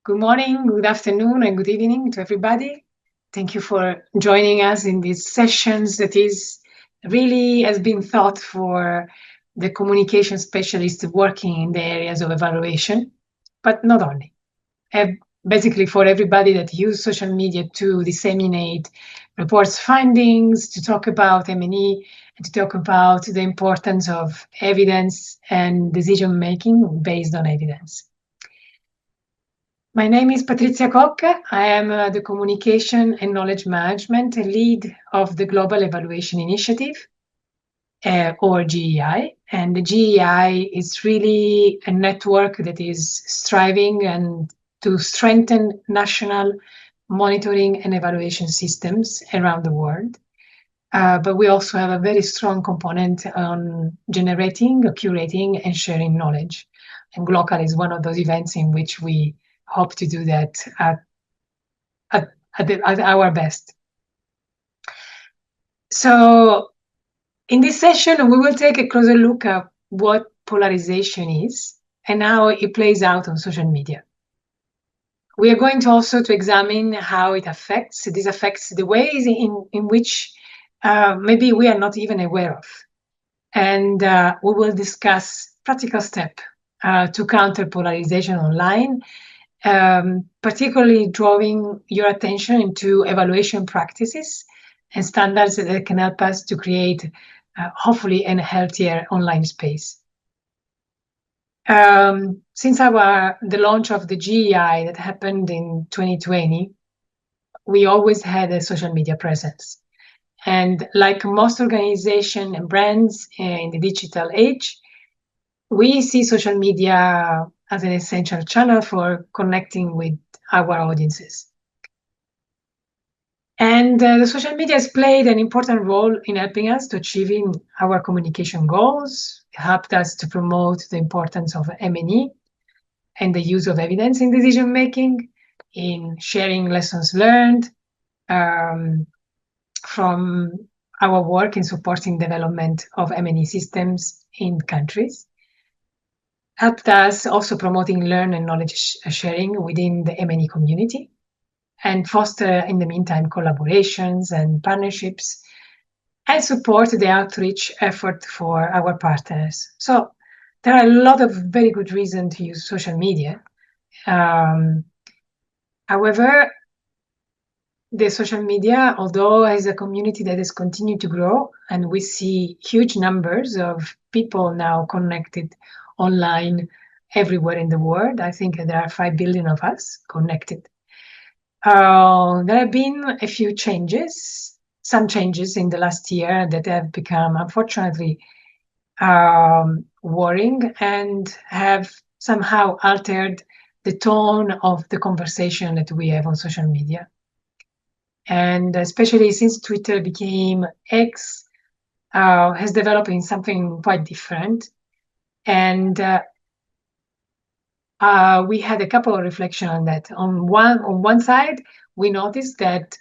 Good morning, good afternoon, and good evening to everybody. Thank you for joining us in these sessions that is really has been thought for the communication specialists working in the areas of evaluation, but not only. Basically for everybody that use social media to disseminate reports findings, to talk about M&E, and to talk about the importance of evidence and decision making based on evidence. My name is Patrizia Cocca. I am the Communication and Knowledge Management lead of the Global Evaluation Initiative, or GEI. And the GEI is really a network that is striving and to strengthen national monitoring and evaluation systems around the world. But we also have a very strong component on generating, curating, and sharing knowledge. And Global is one of those events in which we hope to do that at our best. So in this session, we will take a closer look at what polarization is and how it plays out on social media. We are going to also to examine how it affects the ways in which maybe we are not even aware of. And we will discuss practical steps to counter polarization online, particularly drawing your attention into evaluation practices and standards that can help us to create, hopefully, a healthier online space. Since the launch of the GEI that happened in 2020, we always had a social media presence. And like most organizations and brands in the digital age, we see social media as an essential channel for connecting with our audiences. And the social media has played an important role in helping us to achieving our communication goals. It helped us to promote the importance of M&E and the use of evidence in decision making, in sharing lessons learned from our work in supporting development of M&E systems in countries. Helped us also promoting learn and knowledge sharing within the M&E community, and foster, in the meantime, collaborations and partnerships, and support the outreach effort for our partners. So there are a lot of very good reasons to use social media. However, the social media, although as a community that has continued to grow, and we see huge numbers of people now connected online everywhere in the world. I think there are 5 billion of us connected. There have been a few changes, some changes in the last year that have become, unfortunately, worrying and have somehow altered the tone of the conversation that we have on social media. And especially since Twitter became X, has developed in something quite different. And we had a couple of reflections on that. On one side, we noticed that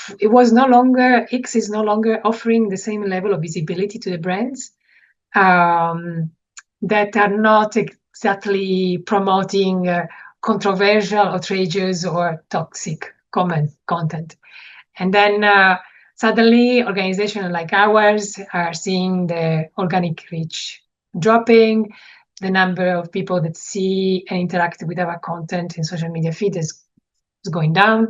X is no longer offering the same level of visibility to the brands that are not exactly promoting controversial, outrageous, or toxic content. And then suddenly organizations like ours are seeing the organic reach dropping, the number of people that see and interact with our content in social media feed is going down.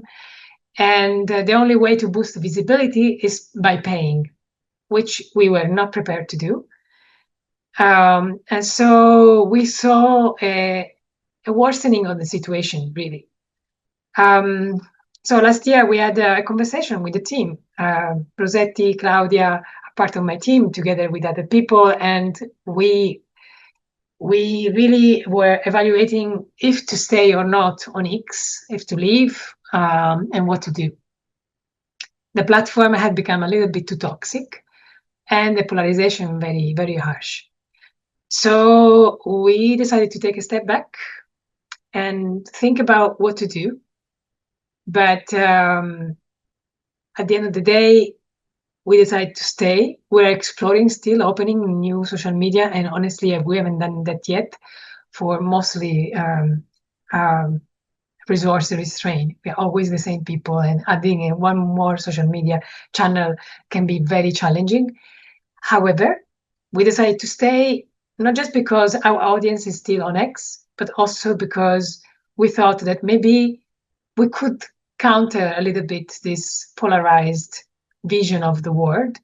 And the only way to boost visibility is by paying, which we were not prepared to do. And so we saw a worsening of the situation, really. So last year we had a conversation with the team, Rosetti, Claudia, part of my team, together with other people, and we really were evaluating if to stay or not on X, if to leave, and what to do. The platform had become a little bit too toxic, and the polarization very, very harsh. So we decided to take a step back and think about what to do. But at the end of the day, we decided to stay. We're exploring still, opening new social media, and honestly, we haven't done that yet for mostly resource restraint. We are always the same people, and adding in one more social media channel can be very challenging. However, we decided to stay not just because our audience is still on X, but also because we thought that maybe we could counter a little bit this polarized vision of the world,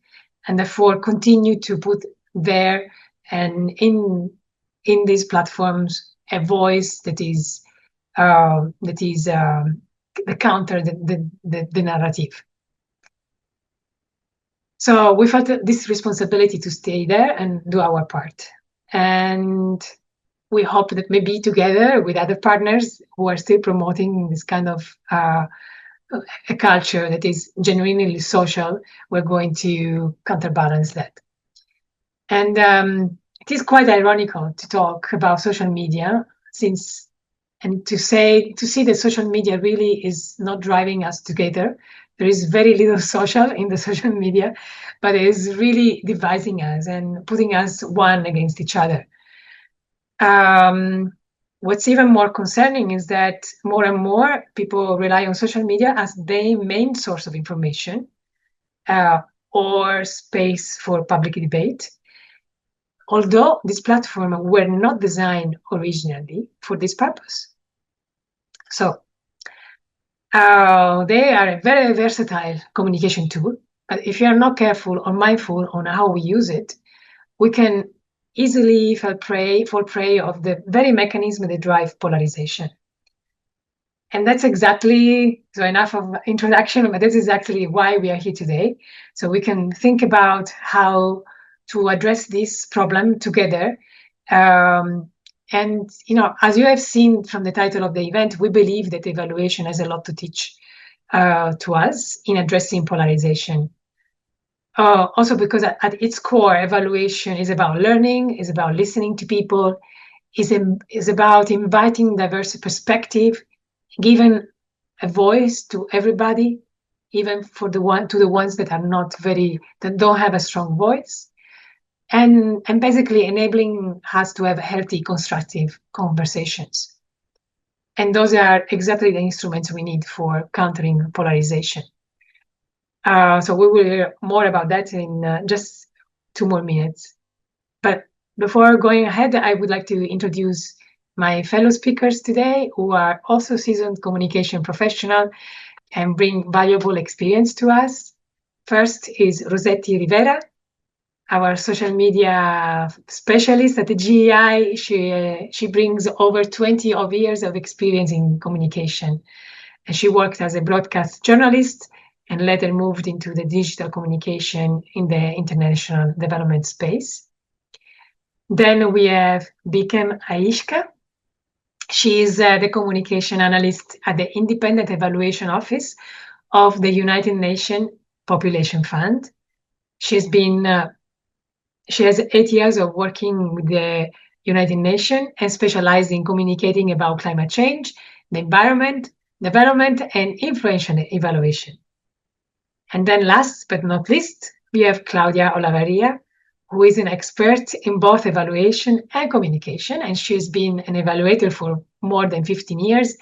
and therefore continue to put there and in these platforms a voice that is the counter the narrative. So we felt this responsibility to stay there and do our part. And we hope that maybe together with other partners who are still promoting this kind of a culture that is genuinely social, we're going to counterbalance that. And it is quite ironical to talk about social media and to see that social media really is not driving us together. There is very little social in the social media, but it is really dividing us and putting us one against each other. What's even more concerning is that more and more people rely on social media as their main source of information or space for public debate. Although these platforms were not designed originally for this purpose. So they are a very versatile communication tool. But if you are not careful or mindful on how we use it, we can easily fall prey of the very mechanism that drive polarization. And that's exactly, so enough of introduction, but that's exactly why we are here today. So we can think about how to address this problem together. And, as you have seen from the title of the event, we believe that evaluation has a lot to teach to us in addressing polarization. Also because at its core, evaluation is about learning, is about listening to people, is about inviting diverse perspective, giving a voice to everybody, even to the ones that don't have a strong voice, and basically enabling us to have healthy, constructive conversations. And those are exactly the instruments we need for countering polarization. So we will hear more about that in just 2 more minutes. But before going ahead, I would like to introduce my fellow speakers today, who are also seasoned communication professionals and bring valuable experience to us. First is Rosetti Rivera, our social media specialist at the GEI. She brings over 20 years of experience in communication. And she worked as a broadcast journalist and later moved into the digital communication in the international development space. Then we have Bikem Ahiska. She is the communication analyst at the Independent Evaluation Office of the United Nations Population Fund. She has 8 years of working with the United Nations and specialized in communicating about climate change, the environment, development, and influential evaluation. And then last but not least, we have Claudia Olavarría, who is an expert in both evaluation and communication, and she's been an evaluator for more than 15 years.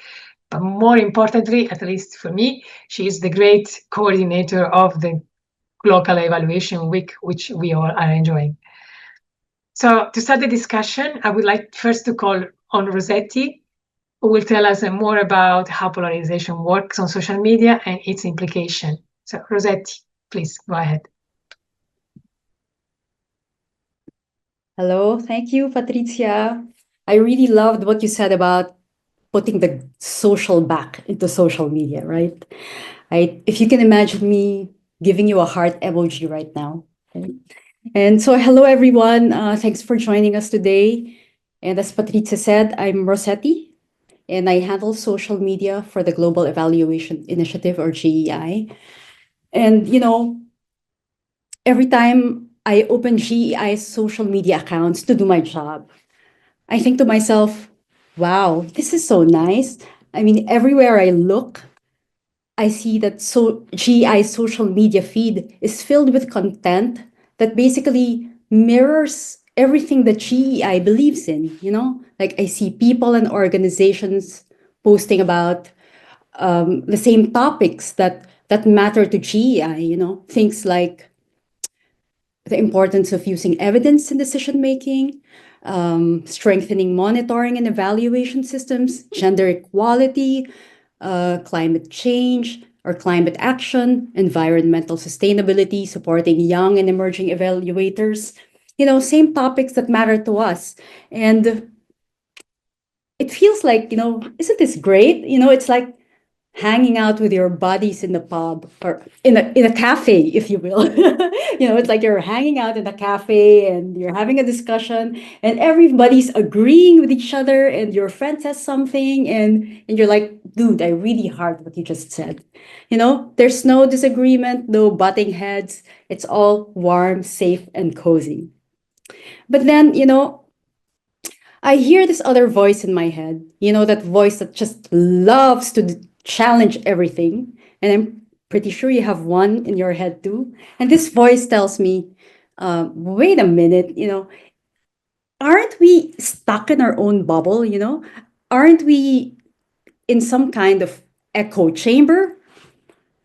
But more importantly, at least for me, she is the great coordinator of the local evaluation week, which we all are enjoying. So to start the discussion, I would like first to call on Rosetti, who will tell us more about how polarization works on social media and its implication. So Rosetti, please go ahead. Hello, thank you, Patrizia. I really loved what you said about putting the social back into social media, right? If you can imagine me giving you a heart emoji right now. Okay? And so, hello, everyone. Thanks for joining us today. And as Patrizia said, I'm Rosetti, and I handle social media for the Global Evaluation Initiative, or GEI. And, every time I open GEI's social media accounts to do my job, I think to myself, wow, this is so nice. I mean, everywhere I look, I see that GEI's social media feed is filled with content that basically mirrors everything that GEI believes in, Like I see people and organizations posting about the same topics that matter to GEI, things like the importance of using evidence in decision making, strengthening monitoring and evaluation systems, gender equality, climate change or climate action, environmental sustainability, supporting young and emerging evaluators, same topics that matter to us. And it feels like, isn't this great? It's like hanging out with your buddies in the pub or in a cafe, if you will. It's like you're hanging out in a cafe and you're having a discussion and everybody's agreeing with each other and your friend says something and you're like, dude, I really heard what you just said. There's no disagreement, no butting heads. It's all warm, safe, and cozy. But then, I hear this other voice in my head, that voice that just loves to challenge everything. And I'm pretty sure you have one in your head too. And this voice tells me, wait a minute, aren't we stuck in our own bubble? Aren't we in some kind of echo chamber?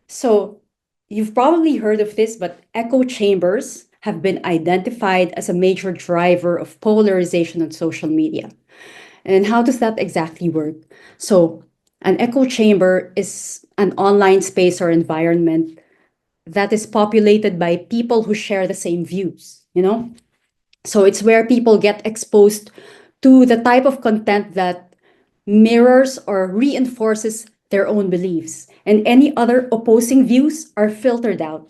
So you've probably heard of this, but echo chambers have been identified as a major driver of polarization on social media. And how does that exactly work? So, an echo chamber is an online space or environment that is populated by people who share the same views, So, it's where people get exposed to the type of content that mirrors or reinforces their own beliefs, and any other opposing views are filtered out.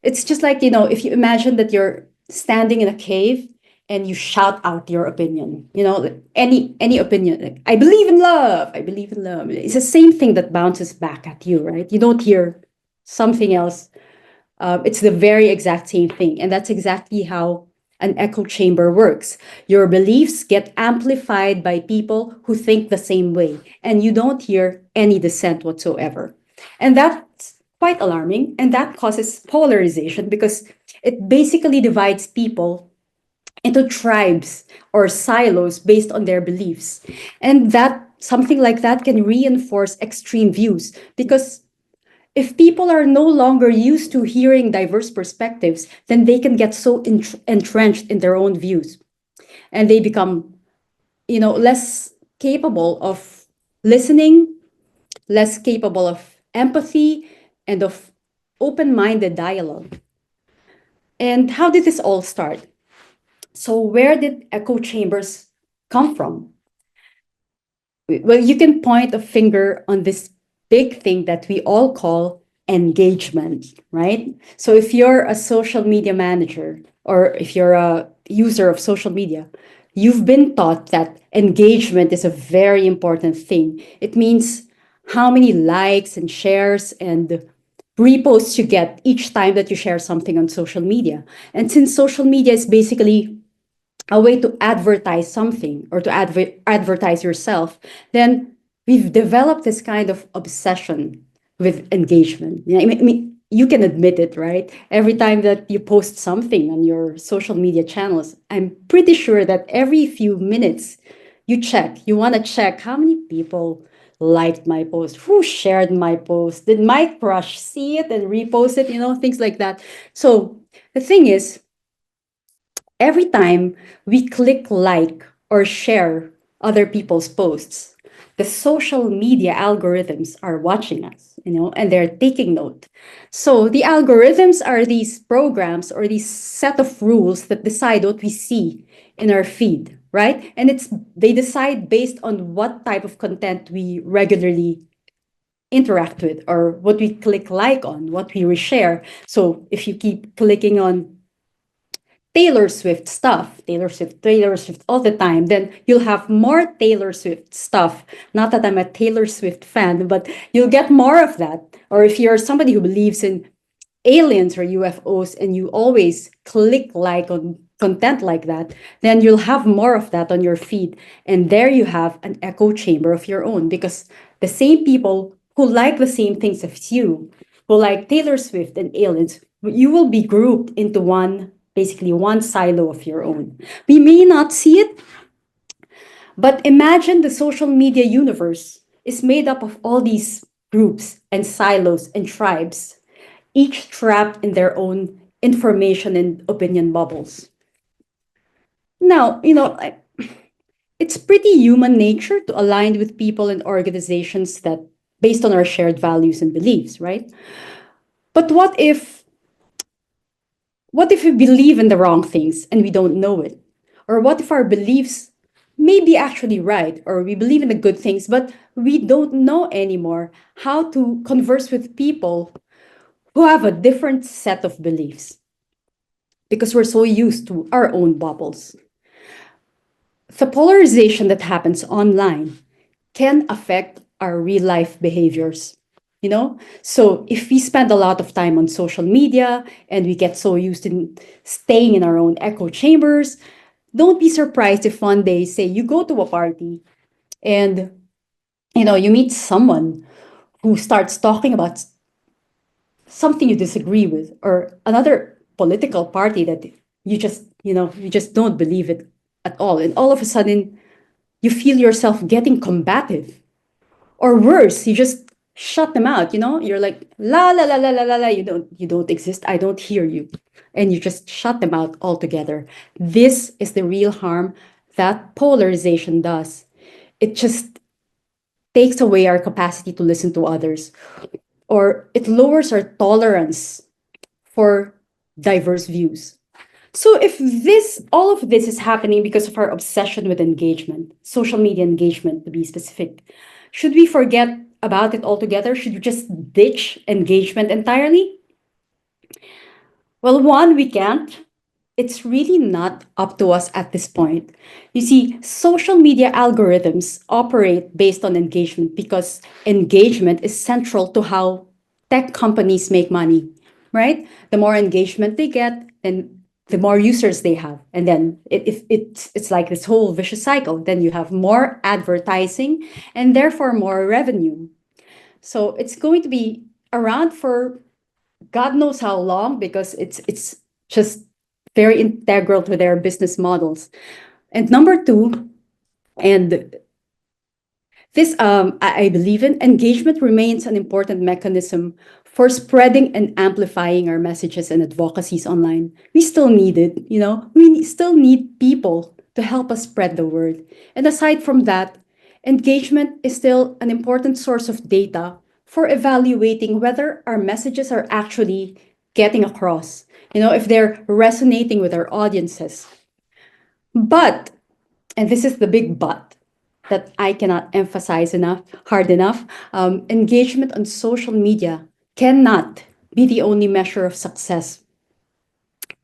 It's just like, if you imagine that you're standing in a cave and you shout out your opinion, any opinion, like, I believe in love, I believe in love. It's the same thing that bounces back at you, right? You don't hear something else. It's the very exact same thing. And that's exactly how an echo chamber works. Your beliefs get amplified by people who think the same way, and you don't hear any dissent whatsoever. And that's quite alarming, and that causes polarization because it basically divides people into tribes or silos based on their beliefs. And that something like that can reinforce extreme views because if people are no longer used to hearing diverse perspectives, then they can get so entrenched in their own views and they become, less capable of listening, less capable of empathy and of open-minded dialogue. And how did this all start? So where did echo chambers come from? Well, you can point a finger on this big thing that we all call engagement, right? So if you're a social media manager or if you're a user of social media, you've been taught that engagement is a very important thing. It means how many likes and shares and reposts you get each time that you share something on social media. And since social media is basically a way to advertise something or to advertise yourself, then we've developed this kind of obsession with engagement. Yeah, I mean, you can admit it, right? Every time that you post something on your social media channels, I'm pretty sure that every few minutes you want to check how many people liked my post, who shared my post, did my crush see it and repost it, things like that. So the thing is, every time we click like or share other people's posts, the social media algorithms are watching us, and they're taking note. So the algorithms are these programs or these set of rules that decide what we see in our feed, right? And they decide based on what type of content we regularly interact with or what we click like on, what we reshare. So if you keep clicking on Taylor Swift stuff, Taylor Swift all the time, then you'll have more Taylor Swift stuff. Not that I'm a Taylor Swift fan, but you'll get more of that. Or if you're somebody who believes in aliens or UFOs and you always click like on content like that, then you'll have more of that on your feed. And there you have an echo chamber of your own because the same people who like the same things as you, who like Taylor Swift and aliens, you will be grouped into basically one silo of your own. We may not see it, but imagine the social media universe is made up of all these groups and silos and tribes, each trapped in their own information and opinion bubbles. Now, it's pretty human nature to align with people and organizations that based on our shared values and beliefs, right? But what if we believe in the wrong things and we don't know it? Or what if our beliefs may be actually right, or we believe in the good things, but we don't know anymore how to converse with people who have a different set of beliefs because we're so used to our own bubbles. The polarization that happens online can affect our real life behaviors. So if we spend a lot of time on social media and we get so used to staying in our own echo chambers, don't be surprised if one day, say, you go to a party and you meet someone who starts talking about something you disagree with, or another political party that you just don't believe it at all, and all of a sudden you feel yourself getting combative, or worse, you just shut them out. You're like, la la la la la la la, you don't exist, I don't hear you, and you just shut them out altogether. This is the real harm that polarization does. It just takes away our capacity to listen to others, or it lowers our tolerance for diverse views. So if all of this is happening because of our obsession with engagement, social media engagement to be specific, should we forget about it altogether? Should we just ditch engagement entirely? Well, one, we can't. It's really not up to us at this point. You see, social media algorithms operate based on engagement because engagement is central to how tech companies make money, right? The more engagement they get, then the more users they have. And then it's like this whole vicious cycle. Then you have more advertising and therefore more revenue. So it's going to be around for God knows how long, because it's just very integral to their business models. And number two, and this I believe in, engagement remains an important mechanism for spreading and amplifying our messages and advocacies online. We still need it. We still need people to help us spread the word. And aside from that, engagement is still an important source of data for evaluating whether our messages are actually getting across, if they're resonating with our audiences. But, and this is the big but that I cannot emphasize hard enough, engagement on social media cannot be the only measure of success.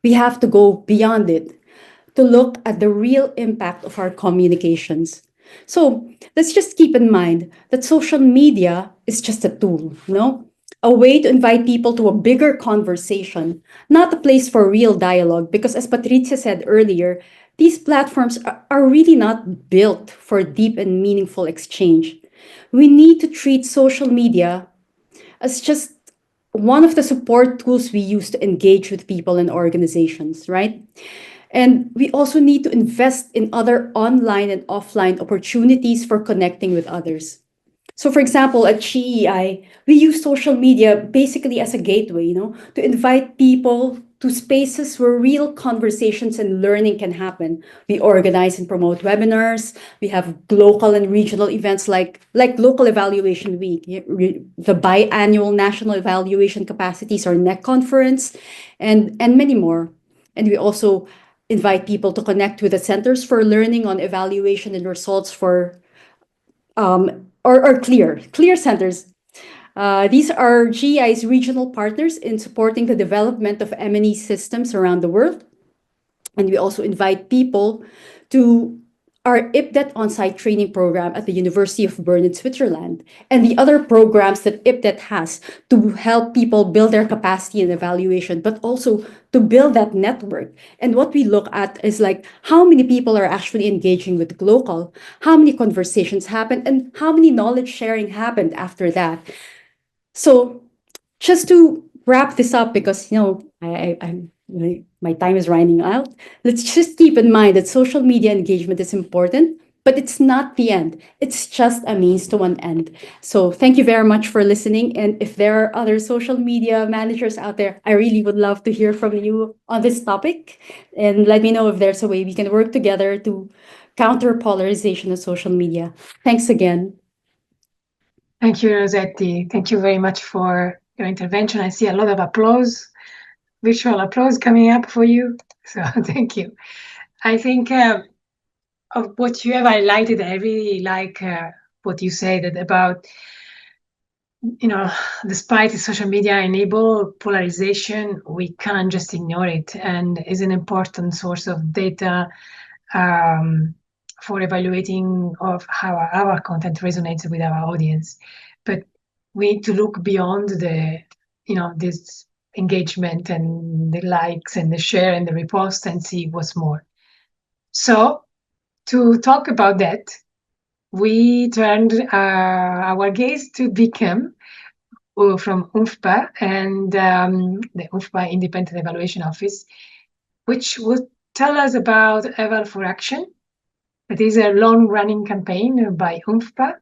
We have to go beyond it to look at the real impact of our communications. So let's just keep in mind that social media is just a tool, a way to invite people to a bigger conversation, not a place for real dialogue. Because as Patrizia said earlier, these platforms are really not built for deep and meaningful exchange. We need to treat social media as just one of the support tools we use to engage with people and organizations, right? And we also need to invest in other online and offline opportunities for connecting with others. So, for example, at GEI, we use social media basically as a gateway, to invite people to spaces where real conversations and learning can happen. We organize and promote webinars. We have local and regional events like Local Evaluation Week, the biannual National Evaluation Capacities or NEC conference, and many more. And we also invite people to connect with the Centers for Learning on Evaluation and Results for or clear centers. These are GI's regional partners in supporting the development of M&E systems around the world. And we also invite people to our IPDET on-site training program at the University of Bern in Switzerland, and the other programs that IPDET has to help people build their capacity and evaluation, but also to build that network. And what we look at is like how many people are actually engaging with local, how many conversations happened, and how many knowledge sharing happened after that. So just to wrap this up, because I'm my time is running out. Let's just keep in mind that social media engagement is important, but it's not the end. It's just a means to an end. So thank you very much for listening. And if there are other social media managers out there, I really would love to hear from you on this topic. And let me know if there's a way we can work together to counter polarization of social media. Thanks again. Thank you, Rosetti. Thank you very much for your intervention. I see a lot of applause, virtual applause coming up for you. So thank you. I think of what you have highlighted, I really like what you said about, despite the social media enable polarization, we can't just ignore it, and is an important source of data for evaluating of how our content resonates with our audience. But we need to look beyond this engagement and the likes and the share and the repost and see what's more. So to talk about that, we turned our gaze to Bikem from UNFPA and the UNFPA Independent Evaluation Office, which would tell us about Eval for Action. It is a long-running campaign by UNFPA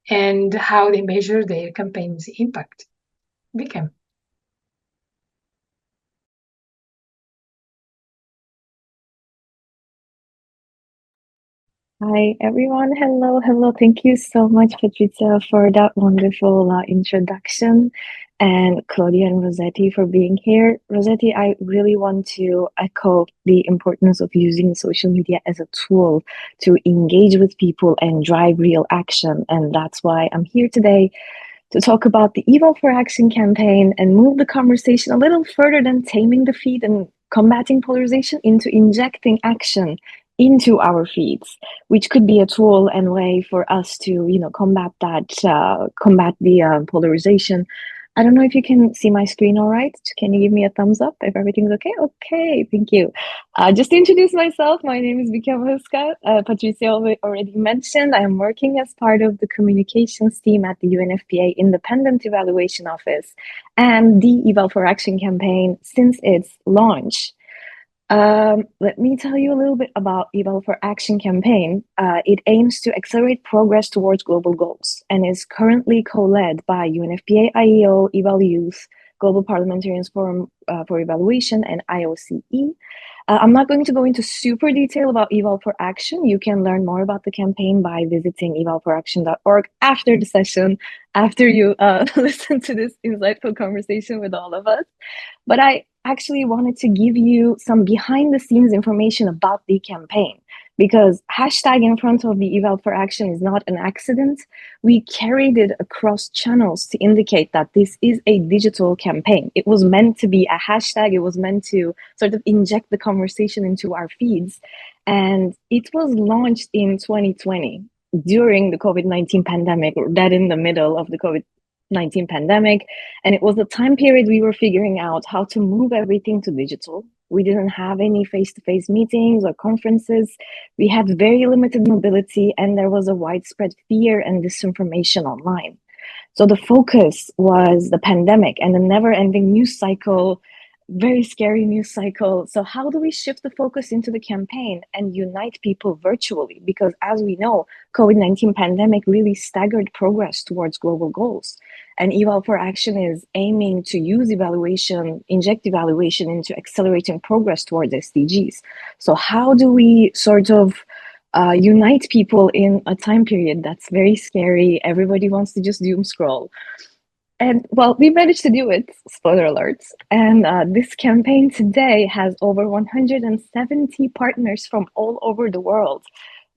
and how they measure their campaign's impact. Bikem. Hi, everyone. Hello. Thank you so much, Patrizia, for that wonderful introduction, and Claudia and Rosetti for being here. Rosetti, I really want to echo the importance of using social media as a tool to engage with people and drive real action. And that's why I'm here today to talk about the Eval for Action campaign and move the conversation a little further than taming the feed and combating polarization into injecting action into our feeds, which could be a tool and way for us to, combat the polarization. I don't know if you can see my screen all right. Can you give me a thumbs up if everything's okay? Okay, thank you. Just to introduce myself, my name is Bikem Ahiska. Patrizia already mentioned I am working as part of the communications team at the UNFPA Independent Evaluation Office and the Eval for Action campaign since its launch. Let me tell you a little bit about Eval for Action campaign. It aims to accelerate progress towards global goals and is currently co-led by UNFPA IEO, Eval Youth, Global Parliamentarians Forum for Evaluation, and IOCE. I'm not going to go into super detail about Eval for Action. You can learn more about the campaign by visiting evalforaction.org after the session, after you listen to this insightful conversation with all of us. But I actually wanted to give you some behind the scenes information about the campaign, because hashtag in front of the Eval for Action is not an accident. We carried it across channels to indicate that this is a digital campaign. It was meant to be a hashtag. It was meant to sort of inject the conversation into our feeds. And it was launched in 2020 during the COVID-19 pandemic, or that in the middle of the COVID-19 pandemic. And it was a time period we were figuring out how to move everything to digital. We didn't have any face-to-face meetings or conferences. We had very limited mobility, and there was a widespread fear and disinformation online. So the focus was the pandemic and the never-ending news cycle, very scary news cycle. So how do we shift the focus into the campaign and unite people virtually? Because as we know, COVID-19 pandemic really staggered progress towards global goals. And Eval for Action is aiming to use evaluation, inject evaluation into accelerating progress towards SDGs. So how do we sort of unite people in a time period that's very scary? Everybody wants to just doom scroll. And well, we managed to do it, spoiler alerts. And this campaign today has over 170 partners from all over the world.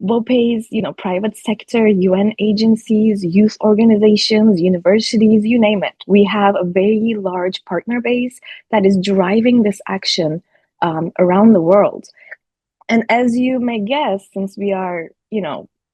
BOPEs, private sector, UN agencies, youth organizations, universities, you name it. We have a very large partner base that is driving this action around the world. And as you may guess, since we are,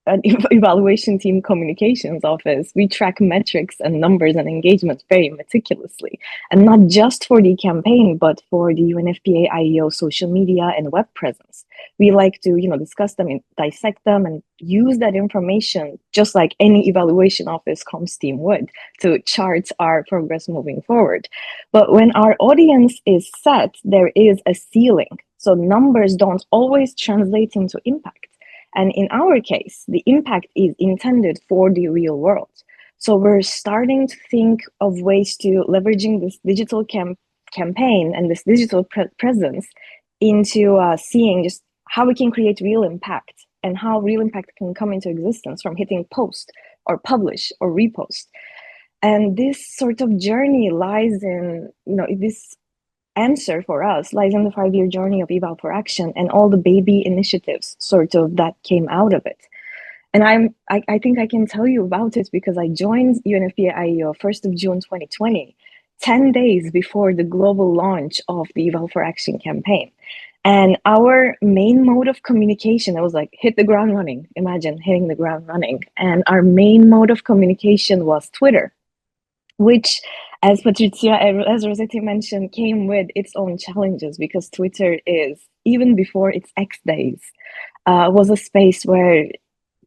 an evaluation team communications office, we track metrics and numbers and engagement very meticulously, and not just for the campaign, but for the UNFPA IEO social media and web presence. We like to, discuss them and dissect them and use that information just like any evaluation office comms team would to chart our progress moving forward. But when our audience is set, there is a ceiling. So numbers don't always translate into impact. And in our case, the impact is intended for the real world. So we're starting to think of ways to leveraging this digital campaign and this digital presence into seeing just how we can create real impact and how real impact can come into existence from hitting post or publish or repost. And this sort of journey lies in, this answer for us lies in the 5-year journey of Eval for Action and all the baby initiatives sort of that came out of it. And I think I can tell you about it because I joined UNFPA IEO 1st of June 2020, 10 days before the global launch of the Eval for Action campaign. And our main mode of communication, I was like, hit the ground running. Imagine hitting the ground running. And our main mode of communication was Twitter, which, as Patrizia, as Rosetti mentioned, came with its own challenges because Twitter is, even before its X days, was a space where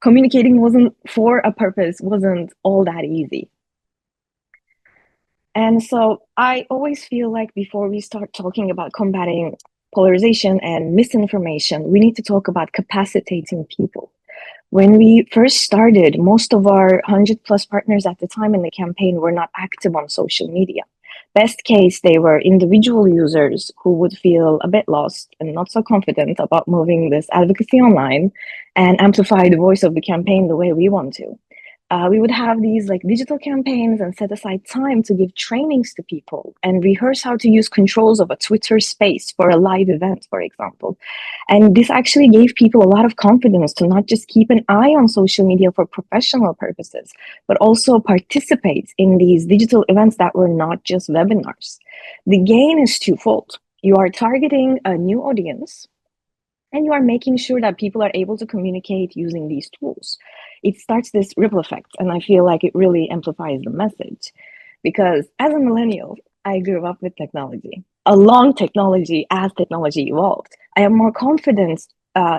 communicating wasn't for a purpose, wasn't all that easy. And so I always feel like before we start talking about combating polarization and misinformation, we need to talk about capacitating people. When we first started, most of our 100+ partners at the time in the campaign were not active on social media. Best case, they were individual users who would feel a bit lost and not so confident about moving this advocacy online and amplify the voice of the campaign the way we want to. We would have these like digital campaigns and set aside time to give trainings to people and rehearse how to use controls of a Twitter space for a live event, for example. And this actually gave people a lot of confidence to not just keep an eye on social media for professional purposes, but also participate in these digital events that were not just webinars. The gain is twofold. You are targeting a new audience, and you are making sure that people are able to communicate using these tools. It starts this ripple effect, and I feel like it really amplifies the message. Because as a millennial, I grew up with technology. Along technology, as technology evolved, I have more confidence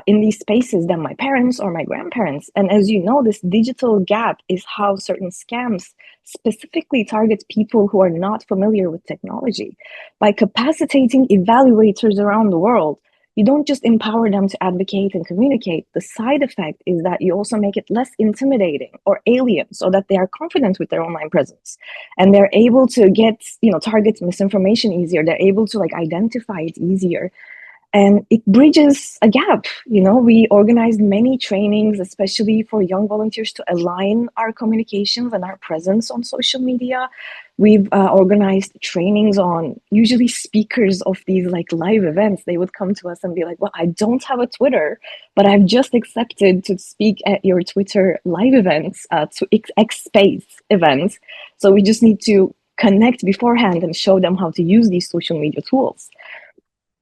in these spaces than my parents or my grandparents. And as you know, this digital gap is how certain scams specifically target people who are not familiar with technology. By capacitating evaluators around the world, you don't just empower them to advocate and communicate. The side effect is that you also make it less intimidating or alien so that they are confident with their online presence and they're able to get, target misinformation easier. They're able to identify it easier. And it bridges a gap. We organized many trainings, especially for young volunteers, to align our communications and our presence on social media. We've organized trainings on usually speakers of these live events. They would come to us and be like, well, I don't have a Twitter, but I've just accepted to speak at your Twitter live events, to X Space events. So we just need to connect beforehand and show them how to use these social media tools.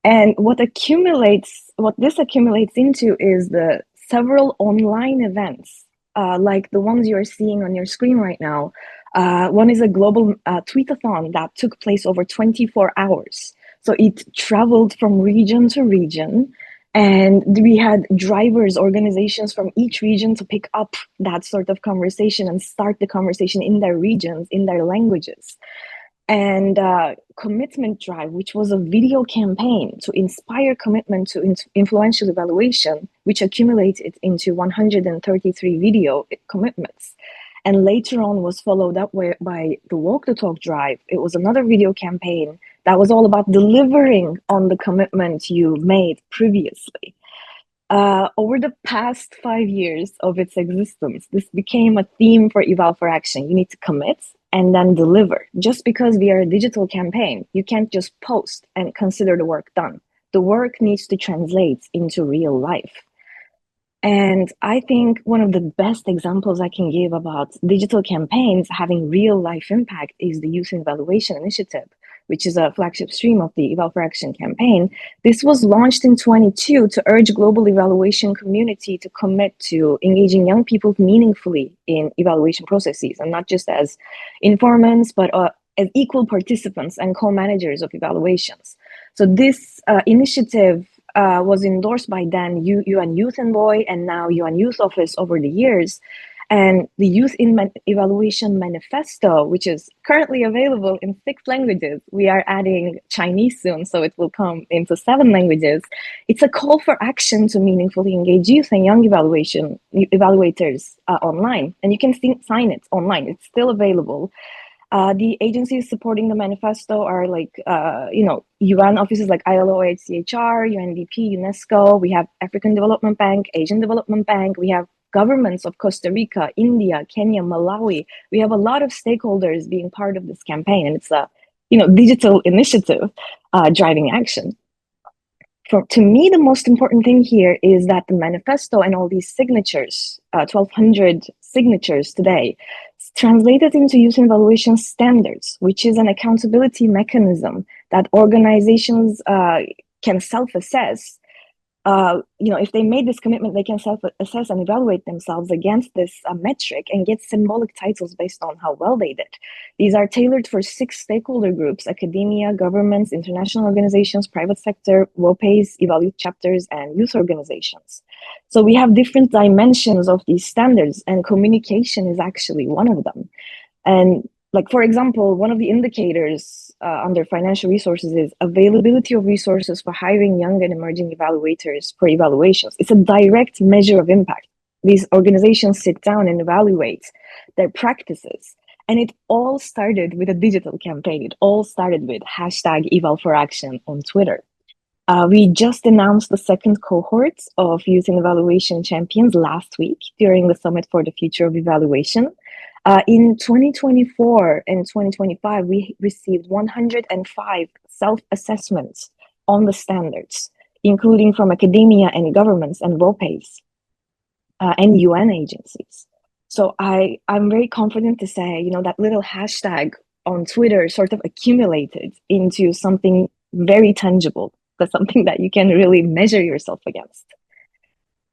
And what this accumulates into is the several online events, like the ones you're seeing on your screen right now. One is a global tweetathon that took place over 24 hours. So it traveled from region to region, and we had drivers, organizations from each region to pick up that sort of conversation and start the conversation in their regions, in their languages. And Commitment Drive, which was a video campaign to inspire commitment to influential evaluation, which accumulated into 133 video commitments. And later on was followed up by the Walk the Talk Drive. It was another video campaign that was all about delivering on the commitment you made previously. Over the past 5 years of its existence, this became a theme for Eval for Action. You need to commit and then deliver. Just because we are a digital campaign, you can't just post and consider the work done. The work needs to translate into real life. And I think one of the best examples I can give about digital campaigns having real life impact is the Youth Evaluation Initiative, which is a flagship stream of the Eval for Action campaign. This was launched in 2022 to urge global evaluation community to commit to engaging young people meaningfully in evaluation processes, and not just as informants, but as equal participants and co-managers of evaluations. So this initiative was endorsed by then UN Youth Envoy and now UN Youth Office over the years. And the Youth Evaluation Manifesto, which is currently available in 6 languages, we are adding Chinese soon, so it will come into 7 languages. It's a call for action to meaningfully engage youth and young evaluators online. And you can sign it online. It's still available. The agencies supporting the manifesto are like, UN offices like ILO, OHCHR, UNDP, UNESCO. We have African Development Bank, Asian Development Bank. We have governments of Costa Rica, India, Kenya, Malawi. We have a lot of stakeholders being part of this campaign, and it's a digital initiative driving action. To me, the most important thing here is that the manifesto and all these signatures, 1,200 signatures today, translated into youth evaluation standards, which is an accountability mechanism that organizations can self-assess. If they made this commitment, they can self-assess and evaluate themselves against this metric and get symbolic titles based on how well they did. These are tailored for 6 stakeholder groups: academia, governments, international organizations, private sector, WOPAs, Evaluate chapters, and youth organizations. So we have different dimensions of these standards, and communication is actually one of them. And like, for example, one of the indicators under financial resources is availability of resources for hiring young and emerging evaluators for evaluations. It's a direct measure of impact. These organizations sit down and evaluate their practices. And it all started with a digital campaign. It all started with #eval4action on Twitter. We just announced the 2nd cohort of Youth in Evaluation Champions last week during the Summit for the Future of Evaluation. In 2024 and 2025, we received 105 self-assessments on the standards, including from academia and governments and WOPAs and UN agencies. So I'm very confident to say, that little hashtag on Twitter sort of accumulated into something very tangible, but something that you can really measure yourself against.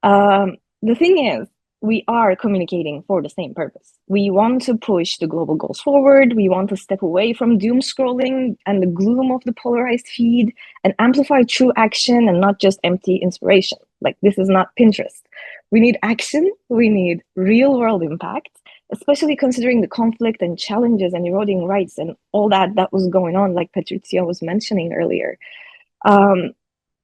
The thing is, we are communicating for the same purpose. We want to push the global goals forward. We want to step away from doom scrolling and the gloom of the polarized feed and amplify true action and not just empty inspiration. Like, this is not Pinterest. We need action. We need real world impact, especially considering the conflict and challenges and eroding rights and all that was going on, like Patrizia was mentioning earlier.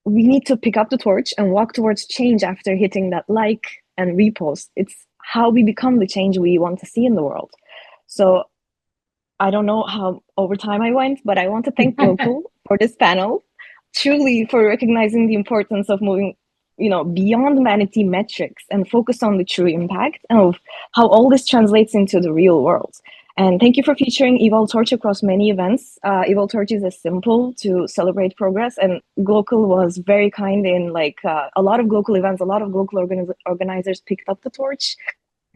We need to pick up the torch and walk towards change after hitting that like and repost. It's how we become the change we want to see in the world. So I don't know how over time I went, but I want to thank Gokul for this panel, truly, for recognizing the importance of moving beyond vanity metrics and focus on the true impact of how all this translates into the real world. And thank you for featuring Eval Torch across many events. Eval Torch is a symbol to celebrate progress, and Global was very kind in a lot of Global events, a lot of Global organizers picked up the torch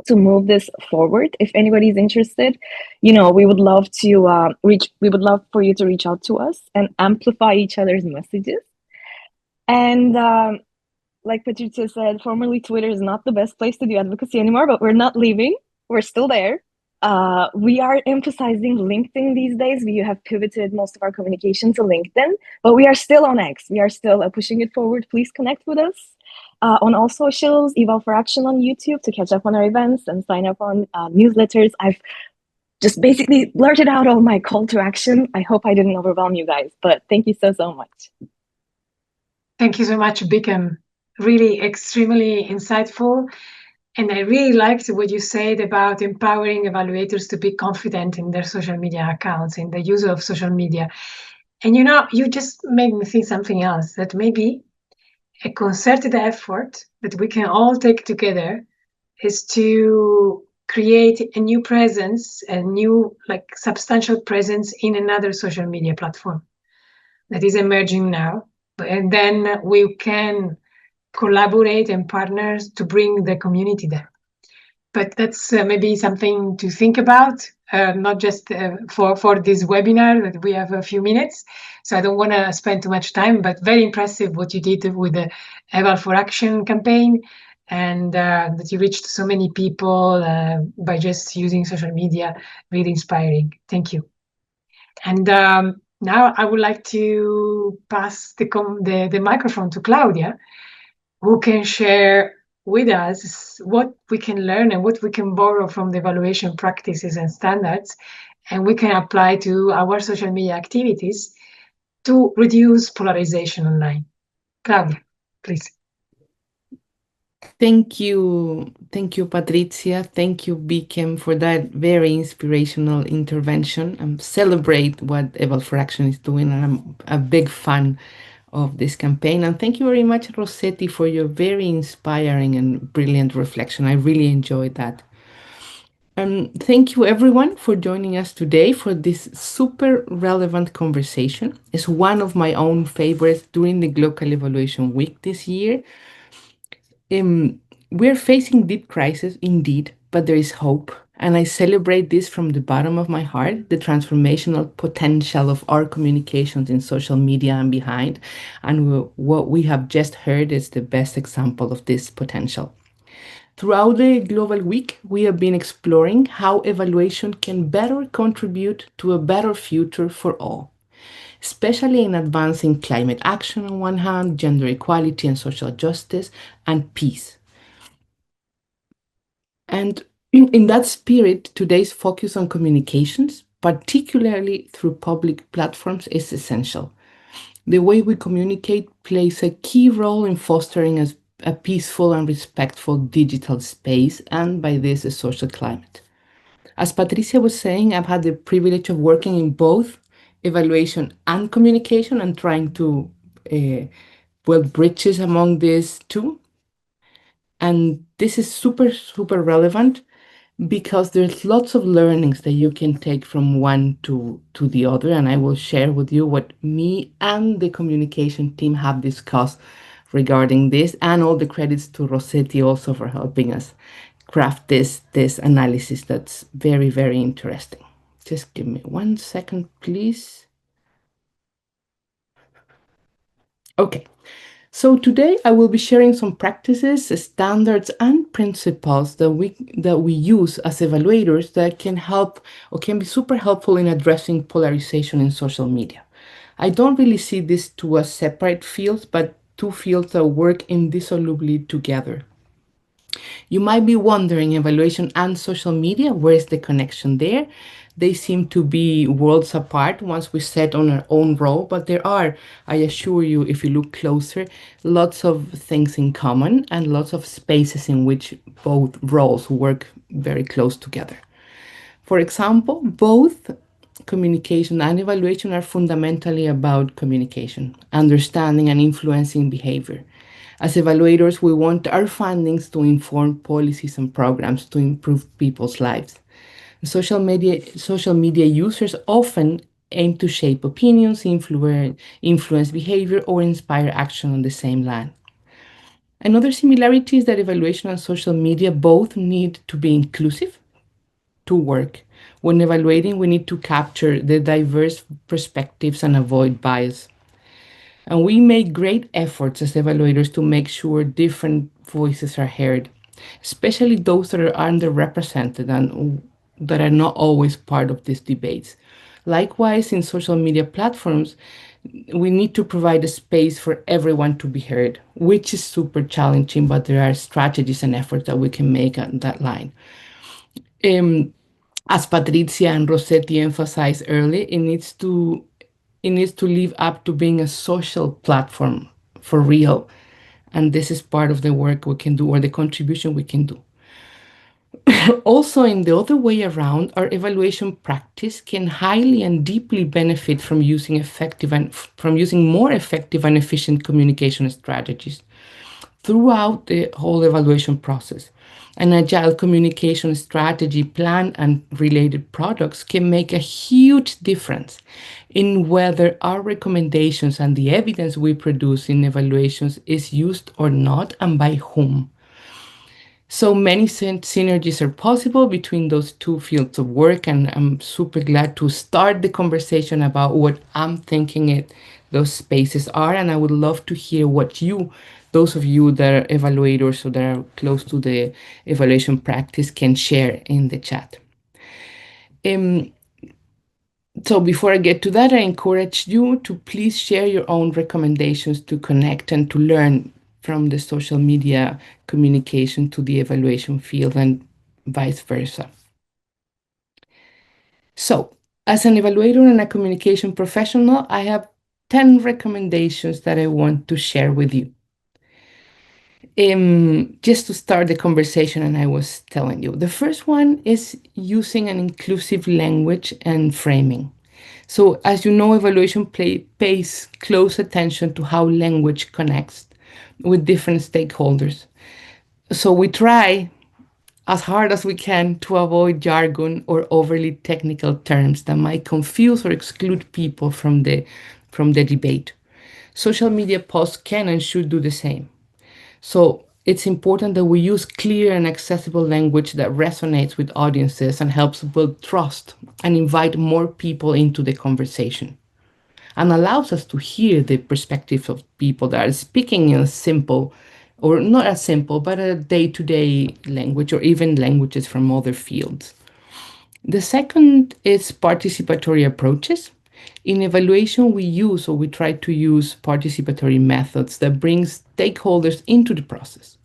to move this forward. If anybody's interested, we would love to we would love for you to reach out to us and amplify each other's messages. And like Patrizia said, formerly Twitter is not the best place to do advocacy anymore, but we're not leaving. We're still there. We are emphasizing LinkedIn these days. We have pivoted most of our communication to LinkedIn, but we are still on X. We are still pushing it forward. Please connect with us on all socials, Eval4action on YouTube to catch up on our events and sign up on newsletters. I've just basically blurted out all my call to action. I hope I didn't overwhelm you guys, but thank you so much. Thank you so much, Bikem. Really extremely insightful. And I really liked what you said about empowering evaluators to be confident in their social media accounts, in the use of social media. And you just made me think something else, that maybe a concerted effort that we can all take together is to create a new presence, a new substantial presence in another social media platform that is emerging now. And then we can collaborate and partners to bring the community there. But that's maybe something to think about, not just for this webinar that we have a few minutes. So I don't want to spend too much time, but very impressive what you did with the Eval4action campaign, and that you reached so many people by just using social media. Really inspiring. Thank you. And now I would like to pass the microphone to Claudia, who can share with us what we can learn and what we can borrow from the evaluation practices and standards, and we can apply to our social media activities to reduce polarization online. Claudia, please. Thank you, Patrizia. Thank you, Bikem, for that very inspirational intervention. And celebrate what Eval for Action is doing, and I'm a big fan of this campaign. And thank you very much, Rosetti, for your very inspiring and brilliant reflection. I really enjoyed that. Thank you, everyone, for joining us today for this super relevant conversation. It's one of my own favorites during the Global Evaluation Week this year. We're facing deep crisis indeed, but there is hope. And I celebrate this from the bottom of my heart, the transformational potential of our communications in social media and behind. And what we have just heard is the best example of this potential. Throughout the Global Week, we have been exploring how evaluation can better contribute to a better future for all, especially in advancing climate action on one hand, gender equality and social justice, and peace. And in that spirit, today's focus on communications, particularly through public platforms, is essential. The way we communicate plays a key role in fostering a peaceful and respectful digital space, and by this, a social climate. As Patrizia was saying, I've had the privilege of working in both evaluation and communication and trying to build bridges among these two. And this is super, super relevant because there's lots of learnings that you can take from one to the other. And I will share with you what me and the communication team have discussed regarding this, and all the credits to Rosetti also for helping us craft this analysis that's very, very interesting. Just give me 1 second, please. Okay. So today I will be sharing some practices, standards, and principles that we use as evaluators that can help or can be super helpful in addressing polarization in social media. I don't really see these two as separate fields, but two fields that work indissolubly together. You might be wondering, evaluation and social media, where's the connection there? They seem to be worlds apart once we set on our own role, but there are, I assure you, if you look closer, lots of things in common and lots of spaces in which both roles work very close together. For example, both communication and evaluation are fundamentally about communication, understanding and influencing behavior. As evaluators, we want our findings to inform policies and programs to improve people's lives. Social media users often aim to shape opinions, influence behavior, or inspire action on the same line. Another similarity is that evaluation and social media both need to be inclusive to work. When evaluating, we need to capture the diverse perspectives and avoid bias. And we make great efforts as evaluators to make sure different voices are heard, especially those that are underrepresented and that are not always part of these debates. Likewise, in social media platforms, we need to provide a space for everyone to be heard, which is super challenging, but there are strategies and efforts that we can make on that line. As Patrizia and Rosetti emphasized earlier, it needs to live up to being a social platform for real. And this is part of the work we can do, or the contribution we can do. Also, in the other way around, our evaluation practice can highly and deeply benefit from using more effective and efficient communication strategies throughout the whole evaluation process. An agile communication strategy plan and related products can make a huge difference in whether our recommendations and the evidence we produce in evaluations is used or not, and by whom. So many synergies are possible between those two fields of work, and I'm super glad to start the conversation about what I'm thinking those spaces are. And I would love to hear what those of you that are evaluators or that are close to the evaluation practice, can share in the chat. So before I get to that, I encourage you to please share your own recommendations to connect and to learn from the social media communication to the evaluation field and vice versa. So, as an evaluator and a communication professional, I have 10 recommendations that I want to share with you. Just to start the conversation, and I was telling you, the first one is using an inclusive language and framing. So, as you know, evaluation pays close attention to how language connects with different stakeholders. So, we try as hard as we can to avoid jargon or overly technical terms that might confuse or exclude people from the debate. Social media posts can and should do the same. So it's important that we use clear and accessible language that resonates with audiences and helps build trust and invite more people into the conversation and allows us to hear the perspectives of people that are speaking in a simple or not as simple, but a day-to-day language or even languages from other fields. The second is participatory approaches. In evaluation, we use or we try to use participatory methods that bring stakeholders into the process,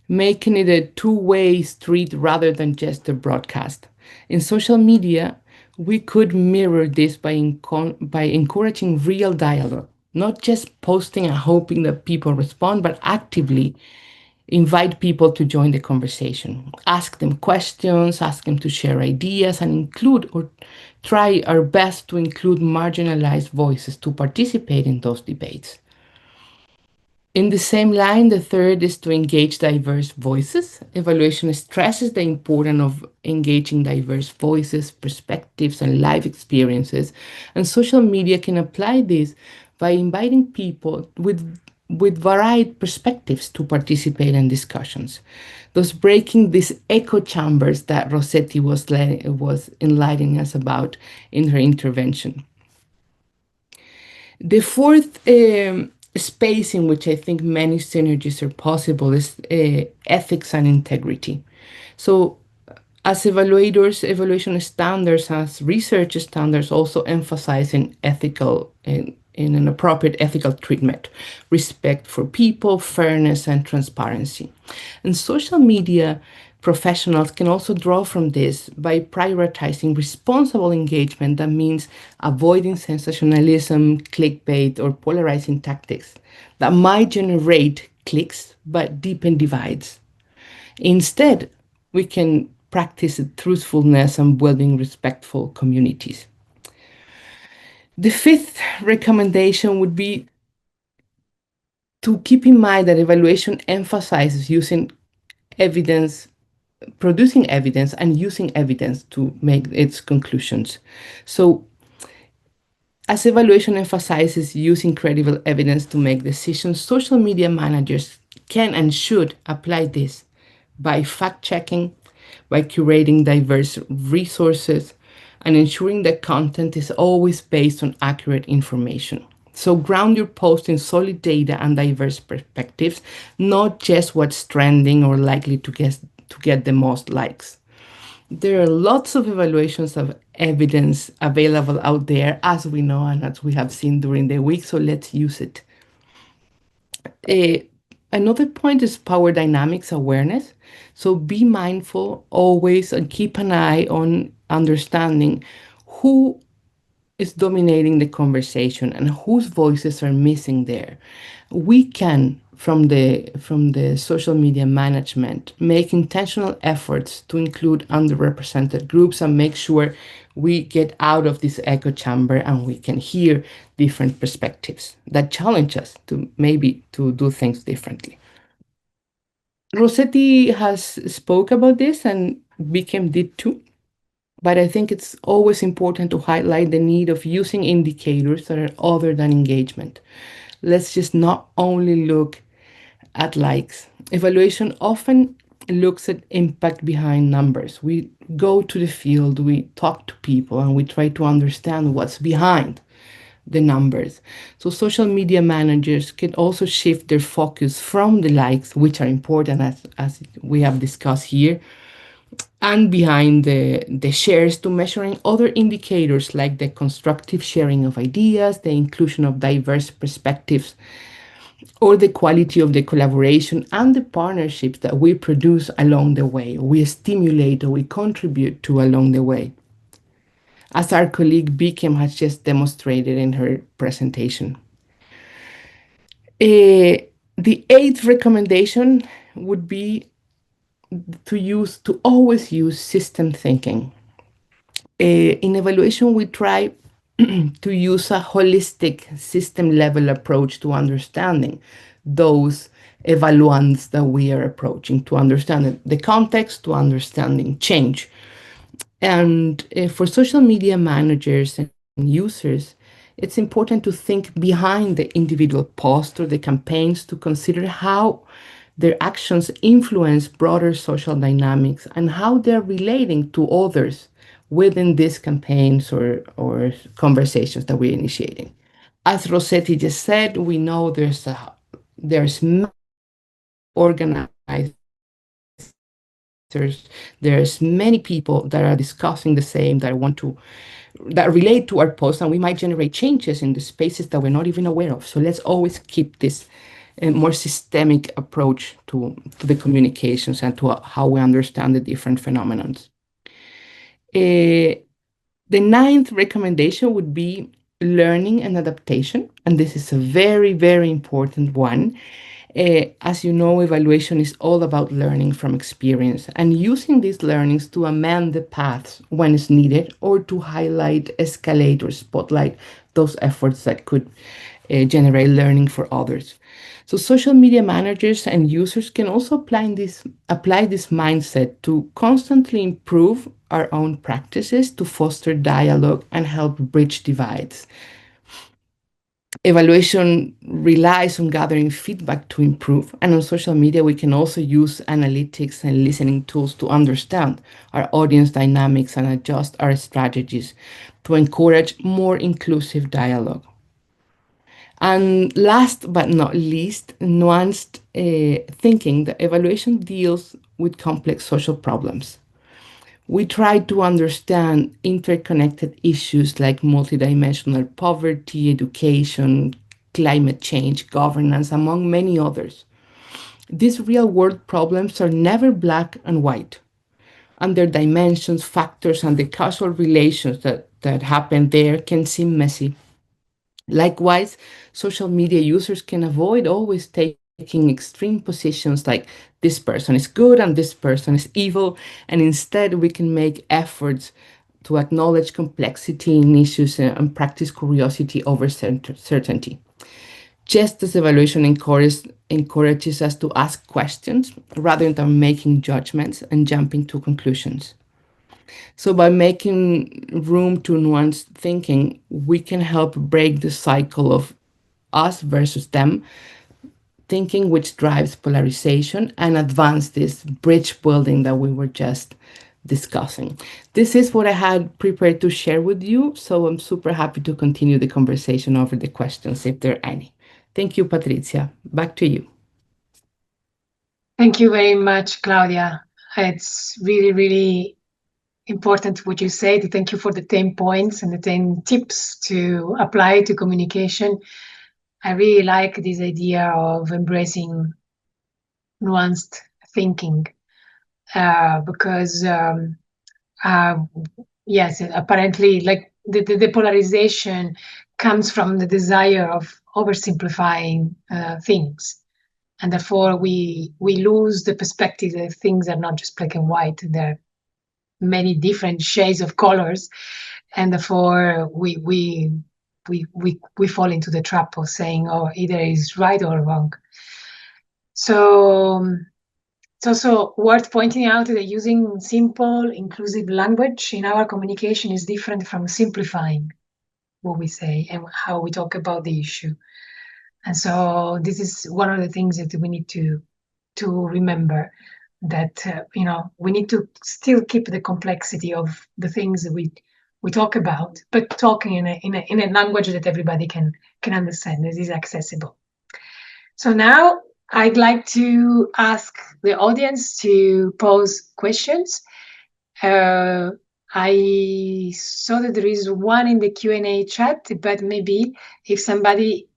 making it a two-way street rather than just a broadcast. In social media, we could mirror this by encouraging real dialogue, not just posting and hoping that people respond, but actively invite people to join the conversation. Ask them questions, ask them to share ideas, and include or try our best to include marginalized voices to participate in those debates. In the same line, the third is to engage diverse voices. Evaluation stresses the importance of engaging diverse voices, perspectives, and life experiences. And social media can apply this by inviting people with varied perspectives to participate in discussions, thus breaking these echo chambers that Rosetti was enlightening us about in her intervention. The fourth space in which I think many synergies are possible is ethics and integrity. So, as evaluators, evaluation standards, as research standards, also emphasizing ethical and in an appropriate ethical treatment, respect for people, fairness, and transparency. And social media professionals can also draw from this by prioritizing responsible engagement that means avoiding sensationalism, clickbait, or polarizing tactics that might generate clicks but deepen divides. Instead, we can practice truthfulness and building respectful communities. The fifth recommendation would be to keep in mind that evaluation emphasizes using evidence, producing evidence, and using evidence to make its conclusions. So, as evaluation emphasizes using credible evidence to make decisions, social media managers can and should apply this by fact checking, by curating diverse resources, and ensuring that content is always based on accurate information. So ground your post in solid data and diverse perspectives, not just what's trending or likely to get the most likes. There are lots of evaluations of evidence available out there, as we know and as we have seen during the week, so let's use it. Another point is power dynamics awareness. So be mindful always and keep an eye on understanding who is dominating the conversation and whose voices are missing there. We can, from the social media management, make intentional efforts to include underrepresented groups and make sure we get out of this echo chamber and we can hear different perspectives that challenge us to maybe to do things differently. Rosetti has spoke about this and Bikem did too. But I think it's always important to highlight the need of using indicators that are other than engagement. Let's just not only look at likes. Evaluation often looks at impact behind numbers. We go to the field, we talk to people, and we try to understand what's behind the numbers. So social media managers can also shift their focus from the likes, which are important as we have discussed here, and behind the shares to measuring other indicators like the constructive sharing of ideas, the inclusion of diverse perspectives, or the quality of the collaboration and the partnerships that we produce along the way, we stimulate or we contribute to along the way, as our colleague Bikem has just demonstrated in her presentation. The eighth recommendation would be to always use system thinking. In evaluation, we try to use a holistic system level approach to understanding those evaluants that we are approaching, to understand the context, to understanding change. And for social media managers and users, it's important to think behind the individual post or the campaigns to consider how their actions influence broader social dynamics and how they're relating to others within these campaigns or conversations that we're initiating. As Rosetti just said, we know there's organizers, there's many people that are discussing the same, that relate to our posts, and we might generate changes in the spaces that we're not even aware of. So let's always keep this more systemic approach to the communications and to how we understand the different phenomena. The ninth recommendation would be learning and adaptation, and this is a very, very important one. As you know, evaluation is all about learning from experience and using these learnings to amend the paths when it's needed, or to highlight, escalate, or spotlight those efforts that could generate learning for others. So social media managers and users can also apply this mindset to constantly improve our own practices, to foster dialogue and help bridge divides. Evaluation relies on gathering feedback to improve, and on social media we can also use analytics and listening tools to understand our audience dynamics and adjust our strategies to encourage more inclusive dialogue. And last but not least, nuanced thinking. The evaluation deals with complex social problems. We try to understand interconnected issues like multidimensional poverty, education, climate change, governance, among many others. These real world problems are never black and white, and their dimensions, factors, and the causal relations that happen there can seem messy. Likewise, social media users can avoid always taking extreme positions like this person is good and this person is evil, and instead we can make efforts to acknowledge complexity in issues and practice curiosity over certainty. Just as evaluation encourages us to ask questions rather than making judgments and jumping to conclusions. So, by making room to nuanced thinking, we can help break the cycle of us versus them thinking, which drives polarization, and advance this bridge building that we were just discussing. This is what I had prepared to share with you. So, I'm super happy to continue the conversation over the questions if there are any. Thank you, Patrizia. Back to you. Thank you very much, Claudia. It's really, really important what you said. Thank you for the 10 points and the 10 tips to apply to communication. I really like this idea of embracing nuanced thinking because, yes, apparently, like the polarization comes from the desire of oversimplifying things. And therefore, we lose the perspective that things are not just black and white. There are many different shades of colors, and therefore we fall into the trap of saying, oh, either is right or wrong. So it's also worth pointing out that using simple, inclusive language in our communication is different from simplifying what we say and how we talk about the issue. And so this is one of the things that we need to remember, that we need to still keep the complexity of the things that we talk about, but talking in a language that everybody can understand, that is accessible. So now I'd like to ask the audience to pose questions. I saw that there is one in the Q&A chat, but maybe if somebody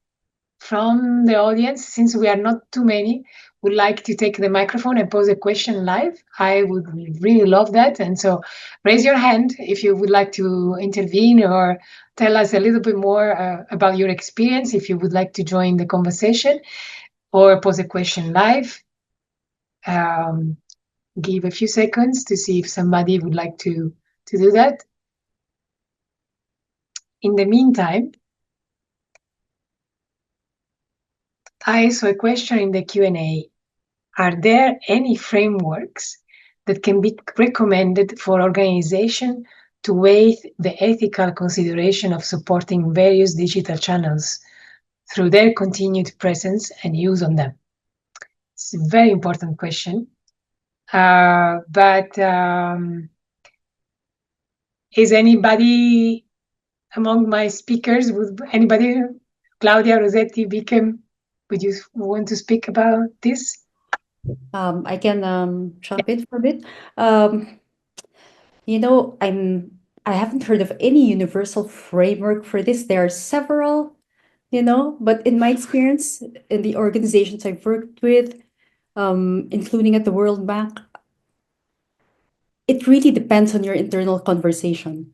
from the audience, since we are not too many, would like to take the microphone and pose a question live, I would really love that. And so raise your hand if you would like to intervene or tell us a little bit more about your experience, if you would like to join the conversation or pose a question live. Give a few seconds to see if somebody would like to do that. In the meantime, I saw a question in the Q&A. Are there any frameworks that can be recommended for organization to weigh the ethical consideration of supporting various digital channels through their continued presence and use on them? It's a very important question. But is anybody among my speakers, would anybody, Claudia, Rosetti, Bikem, would you want to speak about this? I can jump in for a bit. Um, you know, I haven't heard of any universal framework for this. There are several, you know, but in my experience, in the organizations I've worked with, including at the World Bank, it really depends on your internal conversation.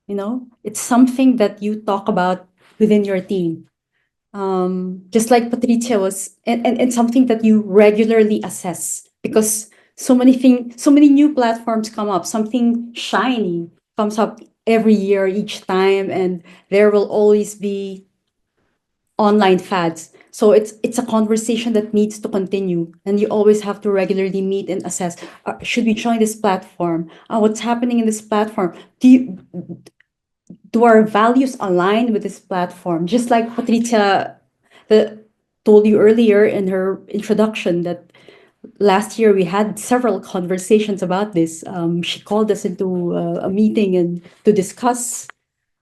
You know, it's something that you talk about within your team. Just like Patrizia was, and something that you regularly assess, because so many new platforms come up, something shiny comes up every year, each time, and there will always be online fads. So it's a conversation that needs to continue, and you always have to regularly meet and assess. Should we join this platform? What's happening in this platform? Do our values align with this platform? Just like Patrizia told you earlier in her introduction, that last year we had several conversations about this. She called us into a meeting and to discuss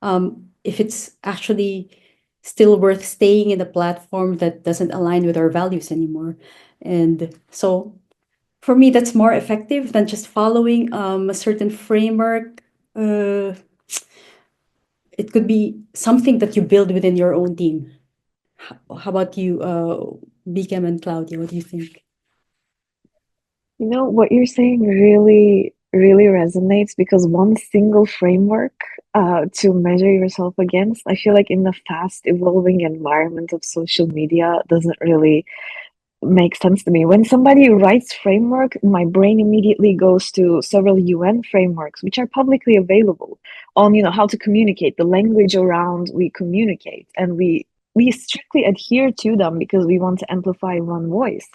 if it's actually still worth staying in a platform that doesn't align with our values anymore. And so for me, that's more effective than just following a certain framework. It could be something that you build within your own team. How about you, Bikem and Claudia? What do you think? You know, what you're saying really resonates, because one single framework to measure yourself against, I feel like in the fast evolving environment of social media doesn't really makes sense to me. When somebody writes framework, my brain immediately goes to several UN frameworks, which are publicly available on, you know, how to communicate, the language around we communicate, and we strictly adhere to them because we want to amplify one voice.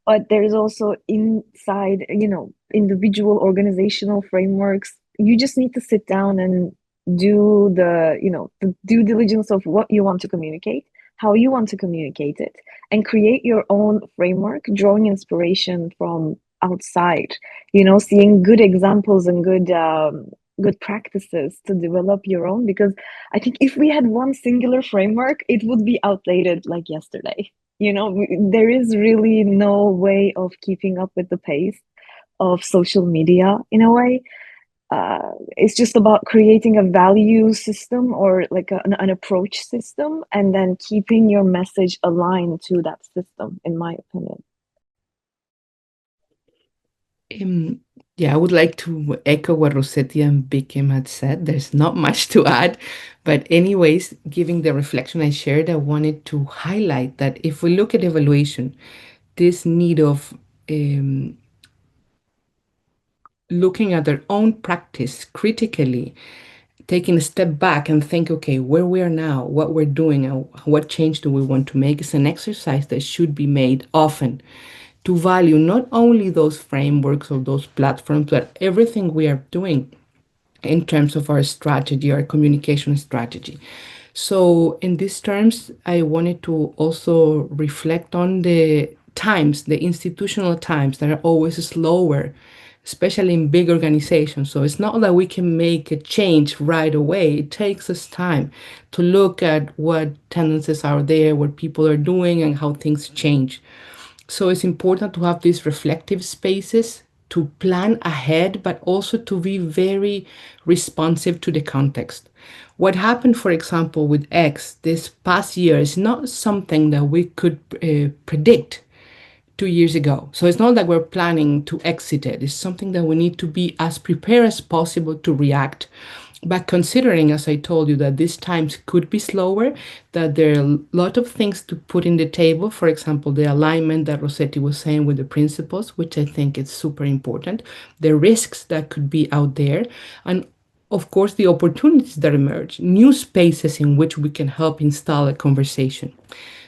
But there's also inside, you know, individual organizational frameworks. You just need to sit down and do the, you know, the due diligence of what you want to communicate, how you want to communicate it, and create your own framework, drawing inspiration from outside, you know, seeing good examples and good practices to develop your own. Because I think if we had one singular framework, it would be outdated like yesterday. You know, there is really no way of keeping up with the pace of social media in a way. It's just about creating a value system, or like an approach system, and then keeping your message aligned to that system, in my opinion. Yeah, I would like to echo what Rosetti and Bikem had said. There's not much to add. But anyways, giving the reflection I shared, I wanted to highlight that if we look at evaluation, this need of looking at their own practice critically, taking a step back and think, okay, where we are now, what we're doing, and what change do we want to make, is an exercise that should be made often, to value not only those frameworks or those platforms, but everything we are doing in terms of our strategy, our communication strategy. So in these terms, I wanted to also reflect on the times, the institutional times that are always slower, especially in big organizations. So it's not that we can make a change right away. It takes us time to look at what tendencies are there, what people are doing, and how things change. So it's important to have these reflective spaces to plan ahead, but also to be very responsive to the context. What happened, for example, with X this past year is not something that we could predict 2 years ago. So it's not that we're planning to exit it. It's something that we need to be as prepared as possible to react. But considering, as I told you, that these times could be slower, that there are a lot of things to put in the table. For example, the alignment that Rosetti was saying with the principles, which I think is super important, the risks that could be out there, and of course, the opportunities that emerge, new spaces in which we can help install a conversation.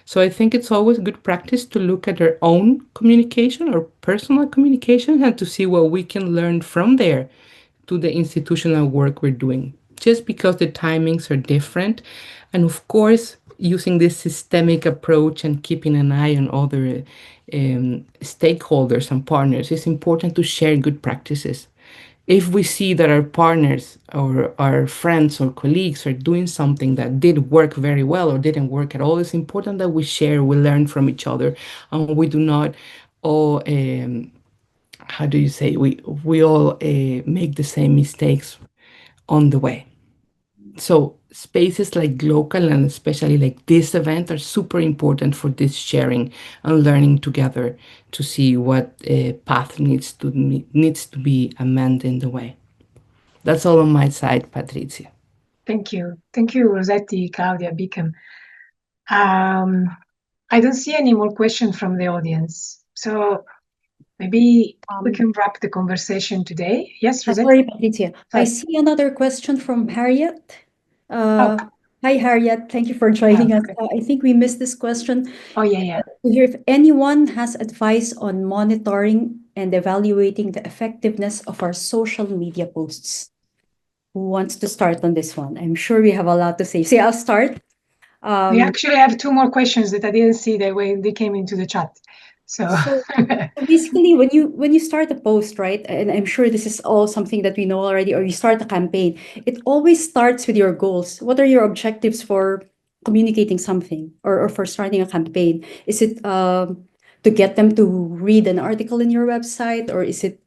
So I think it's always good practice to look at our own communication or personal communication and to see what we can learn from there to the institutional work we're doing, just because the timings are different. And of course, using this systemic approach and keeping an eye on other stakeholders and partners, it's important to share good practices. If we see that our partners or our friends or colleagues are doing something that did work very well or didn't work at all, it's important that we share, we learn from each other, and we do not all, how do you say, we all make the same mistakes on the way. So spaces like local and especially like this event are super important for this sharing and learning together to see what path needs to be amended in the way. That's all on my side, Patrizia. Thank you. Thank you, Rosetti, Claudia, Bikem. I don't see any more questions from the audience. So maybe we can wrap the conversation today. Yes, Rosetti? Sorry, Patrizia. I Sorry. see another question from Harriet. Oh. Hi, Harriet. Thank you for joining us. Okay. I think we missed this question. Oh, yeah. To hear if anyone has advice on monitoring and evaluating the effectiveness of our social media posts. Who wants to start on this one? I'm sure we have a lot to say. So I'll start. We actually have two more questions that I didn't see that when they came into the chat. So basically, when you start a post, right, and I'm sure this is all something that we know already, or you start a campaign, it always starts with your goals. What are your objectives for communicating something or for starting a campaign? Is it to get them to read an article in your website, or is it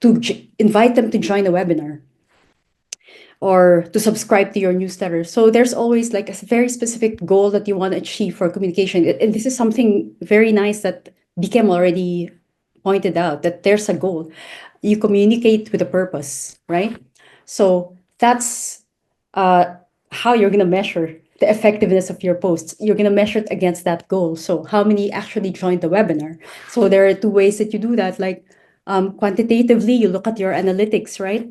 to invite them to join a webinar? Or to subscribe to your newsletter. So there's always like a very specific goal that you want to achieve for communication. And this is something very nice that Bikem already pointed out, that there's a goal. You communicate with a purpose, right? So that's how you're going to measure the effectiveness of your posts. You're going to measure it against that goal. So how many actually joined the webinar? So there are two ways that you do that. Like quantitatively, you look at your analytics, right?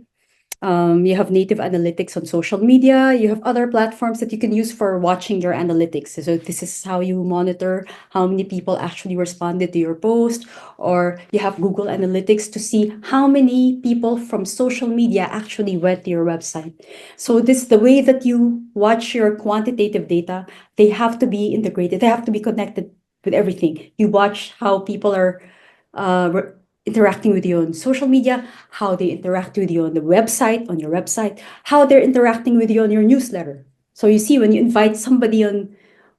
You have native analytics on social media. You have other platforms that you can use for watching your analytics. So this is how you monitor how many people actually responded to your post, or you have Google Analytics to see how many people from social media actually went to your website. So this the way that you watch your quantitative data. They have to be integrated. They have to be connected with everything. You watch how people are interacting with you on social media, how they interact with you on the website, on your website, how they're interacting with you on your newsletter. So you see when you invite somebody on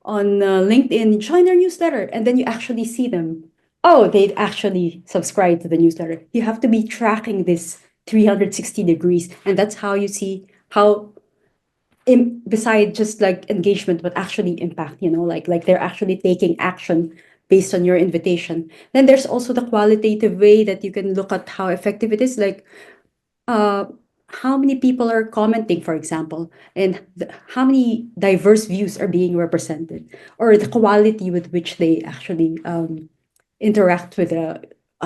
LinkedIn, join their newsletter, and then you actually see them. Oh, they actually subscribe to the newsletter. You have to be tracking this 360 degrees, and that's how you see how beside just like engagement, but actually impact, like they're actually taking action based on your invitation. Then there's also the qualitative way that you can look at how effective it is, like how many people are commenting, for example, and how many diverse views are being represented, or the quality with which they actually interact with a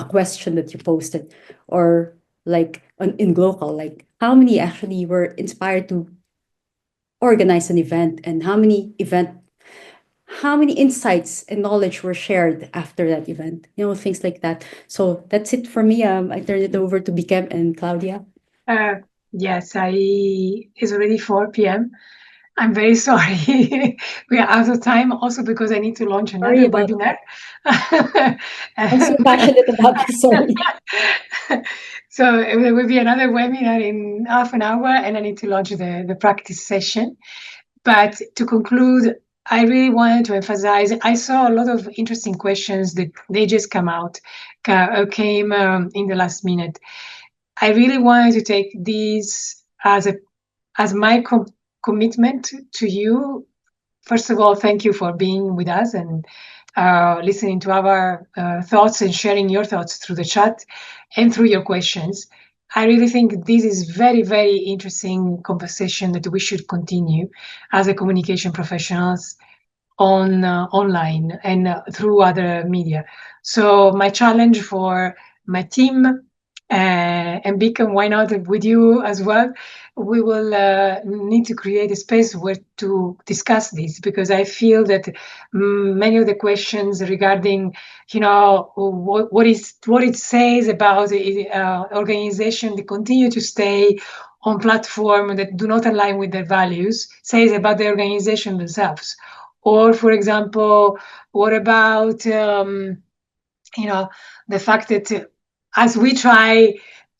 question that you posted, or like in local, like how many actually were inspired to organize an event, and how many insights and knowledge were shared after that event, things like that. So that's it for me. I turn it over to Bikem and Claudia. Yes, it's already 4 p.m. I'm very sorry. We are out of time, also because I need to launch another webinar. I'm so passionate about this, sorry. So there will be another webinar in half an hour, and I need to launch the practice session. But to conclude, I really wanted to emphasize, I saw a lot of interesting questions that they just came in the last minute. I really wanted to take these as my commitment to you. First of all, thank you for being with us and listening to our thoughts and sharing your thoughts through the chat and through your questions. I really think this is very, very interesting conversation that we should continue as a communication professionals online and through other media. So my challenge for my team and Bikem, why not with you as well? We will need to create a space where to discuss this, because I feel that many of the questions regarding, what it says about the organization that continue to stay on platform that do not align with their values says about the organization themselves. Or, for example, what about the fact that as we try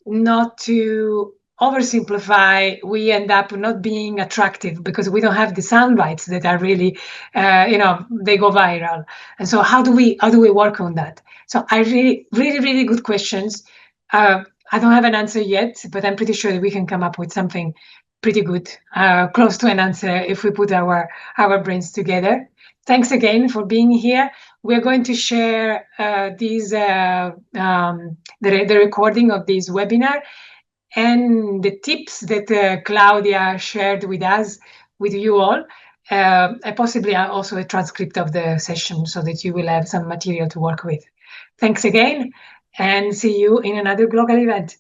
not to oversimplify, we end up not being attractive because we don't have the sound bites that are really, they go viral. And so how do we work on that? So I really, really, really good questions. I don't have an answer yet, but I'm pretty sure that we can come up with something pretty good, close to an answer if we put our brains together. Thanks again for being here. We're going to share the recording of this webinar and the tips that Claudia shared with us, with you all, and possibly also a transcript of the session so that you will have some material to work with. Thanks again, and see you in another global event.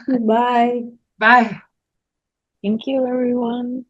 Bye. Bye. Thank you, everyone.